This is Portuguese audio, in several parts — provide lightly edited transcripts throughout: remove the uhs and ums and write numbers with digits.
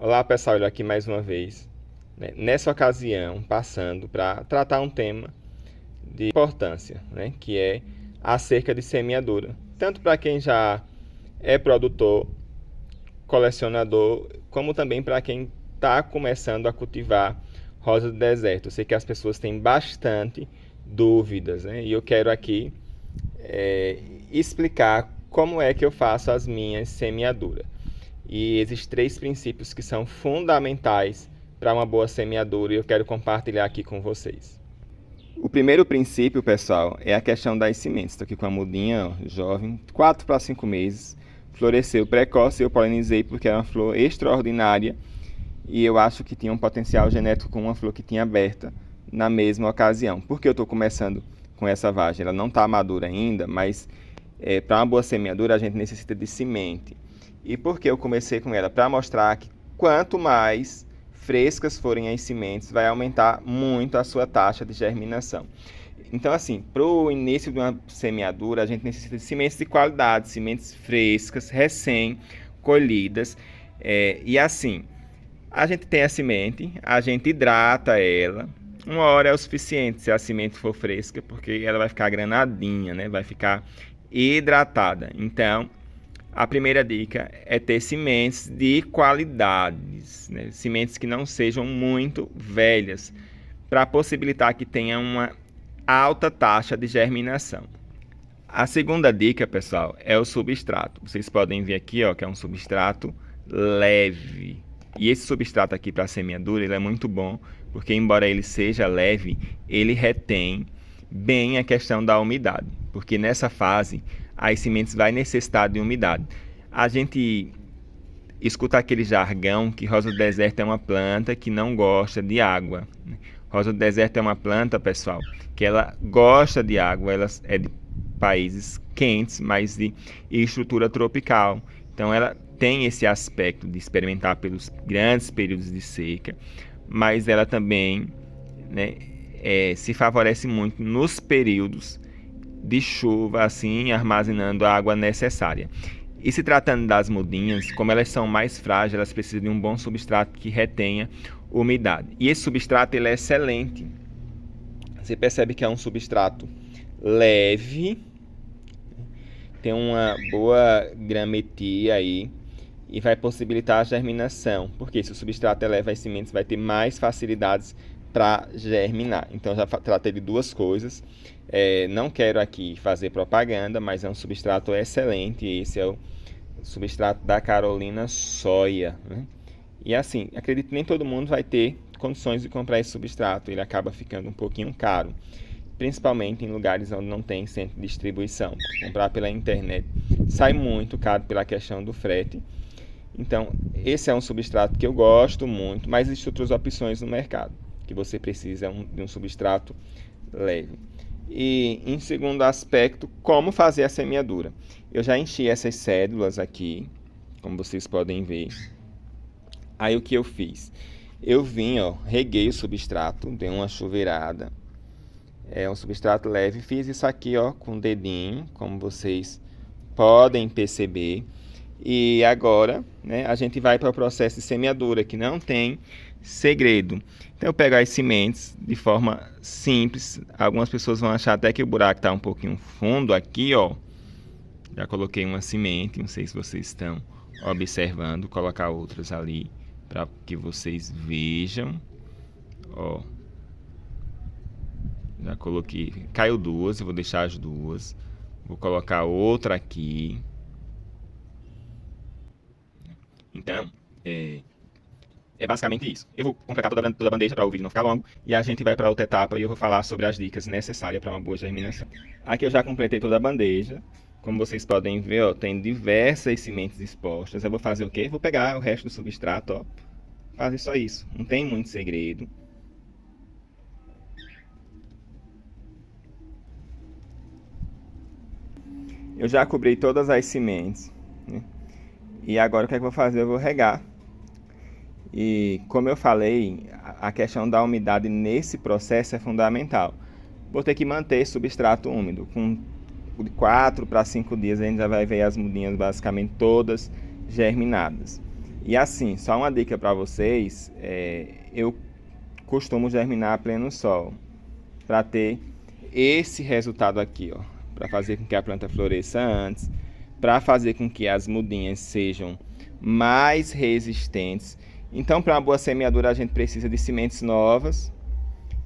Olá pessoal, eu aqui mais uma vez, né? Nessa ocasião, passando para tratar um tema de importância, né? Que é acerca de semeadura, tanto para quem já é produtor, colecionador, como também para quem está começando a cultivar rosa do deserto. Eu sei que as pessoas têm bastante dúvidas, né? E eu quero aqui é, explicar como é que eu faço as minhas semeaduras. E existem três princípios que são fundamentais para uma boa semeadura e eu quero compartilhar aqui com vocês. O primeiro princípio, pessoal, é a questão das sementes. Estou aqui com a mudinha jovem, 4 para 5 meses, floresceu precoce, eu polinizei porque era uma flor extraordinária e eu acho que tinha um potencial genético com uma flor que tinha aberta na mesma ocasião. Por que eu estou começando com essa vagem? Ela não está madura ainda, mas para uma boa semeadura a gente necessita de semente. E por que eu comecei com ela? Para mostrar que quanto mais frescas forem as sementes, vai aumentar muito a sua taxa de germinação. Então, assim, para o início de uma semeadura, a gente necessita de sementes de qualidade, sementes frescas, recém-colhidas. E assim, a gente tem a semente, a gente hidrata ela. 1 hora é o suficiente se a semente for fresca, porque ela vai ficar granadinha, né? Vai ficar hidratada. Então, a primeira dica é ter sementes de qualidades, né? Sementes que não sejam muito velhas, para possibilitar que tenha uma alta taxa de germinação. A segunda dica, pessoal, é o substrato. Vocês podem ver aqui, ó, que é um substrato leve. E esse substrato aqui para semeadura, ele é muito bom, porque embora ele seja leve, ele retém bem a questão da umidade, porque nessa fase as sementes vai necessitar de umidade. A gente escuta aquele jargão que rosa do deserto é uma planta que não gosta de água. Rosa do deserto é uma planta, pessoal, que ela gosta de água, ela é de países quentes, mas de estrutura tropical. Então ela tem esse aspecto de experimentar pelos grandes períodos de seca, mas ela também, né, se favorece muito nos períodos de chuva, assim, armazenando a água necessária. E se tratando das mudinhas, como elas são mais frágeis, elas precisam de um bom substrato que retenha umidade. E esse substrato ele é excelente. Você percebe que é um substrato leve, tem uma boa grametia aí e vai possibilitar a germinação, porque se o substrato é leve, as sementes vai ter mais facilidades para germinar. Então já tratei de duas coisas. Não quero aqui fazer propaganda, mas é um substrato excelente. Esse é o substrato da Carolina Soia, né? E assim, acredito que nem todo mundo vai ter condições de comprar esse substrato. Ele acaba ficando um pouquinho caro, principalmente em lugares onde não tem centro de distribuição. Comprar pela internet sai muito caro pela questão do frete. Então, esse é um substrato que eu gosto muito, mas existem outras opções no mercado que você precisa de um substrato leve. E em segundo aspecto, como fazer a semeadura. Eu já enchi essas cédulas aqui, como vocês podem ver. Aí o que eu fiz? Eu vim, ó, reguei o substrato, dei uma chuveirada. É um substrato leve, fiz isso aqui, ó, com o dedinho, como vocês podem perceber. E agora, né, a gente vai para o processo de semeadura, que não tem segredo. Então eu pego as sementes de forma simples. Algumas pessoas vão achar até que o buraco está um pouquinho fundo aqui, ó. Já coloquei uma semente, não sei se vocês estão observando. Vou colocar outras ali para que vocês vejam. Ó. Já coloquei, caiu duas, eu vou deixar as duas. Vou colocar outra aqui. Então, é basicamente isso. Eu vou completar toda a bandeja para o vídeo não ficar longo e a gente vai para outra etapa e eu vou falar sobre as dicas necessárias para uma boa germinação. Aqui eu já completei toda a bandeja. Como vocês podem ver, ó, tem diversas sementes expostas. Eu vou fazer o quê? Vou pegar o resto do substrato, ó, fazer só isso. Não tem muito segredo. Eu já cobri todas as sementes, né? E agora o que é que eu vou fazer? Eu vou regar. E como eu falei, a questão da umidade nesse processo é fundamental. Vou ter que manter substrato úmido. Com de 4 para 5 dias a gente já vai ver as mudinhas basicamente todas germinadas. E assim, só uma dica para vocês, eu costumo germinar a pleno sol, para ter esse resultado aqui, ó, para fazer com que a planta floresça antes, para fazer com que as mudinhas sejam mais resistentes. Então, para uma boa semeadura, a gente precisa de sementes novas,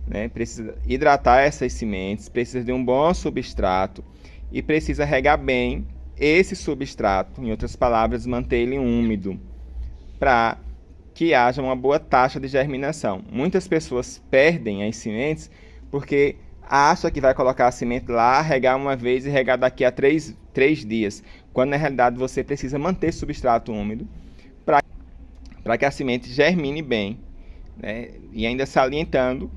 né? Precisa hidratar essas sementes, precisa de um bom substrato e precisa regar bem esse substrato, em outras palavras, manter ele úmido, para que haja uma boa taxa de germinação. Muitas pessoas perdem as sementes porque acham que vai colocar a semente lá, regar uma vez e regar daqui a 3 dias, quando na realidade você precisa manter substrato úmido para que a semente germine bem, né? E ainda salientando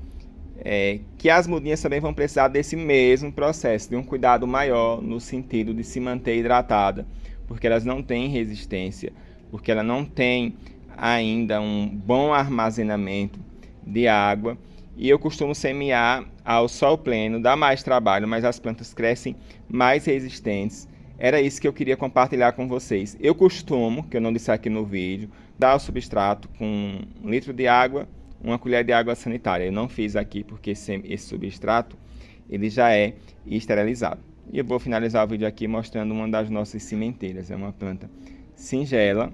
que as mudinhas também vão precisar desse mesmo processo, de um cuidado maior no sentido de se manter hidratada, porque elas não têm resistência, porque ela não tem ainda um bom armazenamento de água. E eu costumo semear ao sol pleno, dá mais trabalho, mas as plantas crescem mais resistentes. Era isso que eu queria compartilhar com vocês. Eu costumo, que eu não disse aqui no vídeo, dar o substrato com 1 litro de água, 1 colher de água sanitária. Eu não fiz aqui porque esse substrato ele já é esterilizado. E eu vou finalizar o vídeo aqui mostrando uma das nossas sementeiras. É uma planta singela,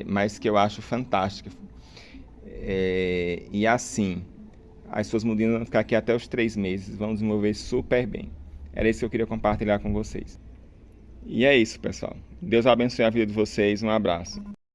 mas que eu acho fantástica. E assim, as suas mudinhas vão ficar aqui até os 3 meses, vão desenvolver super bem. Era isso que eu queria compartilhar com vocês. E é isso, pessoal. Deus abençoe a vida de vocês. Um abraço.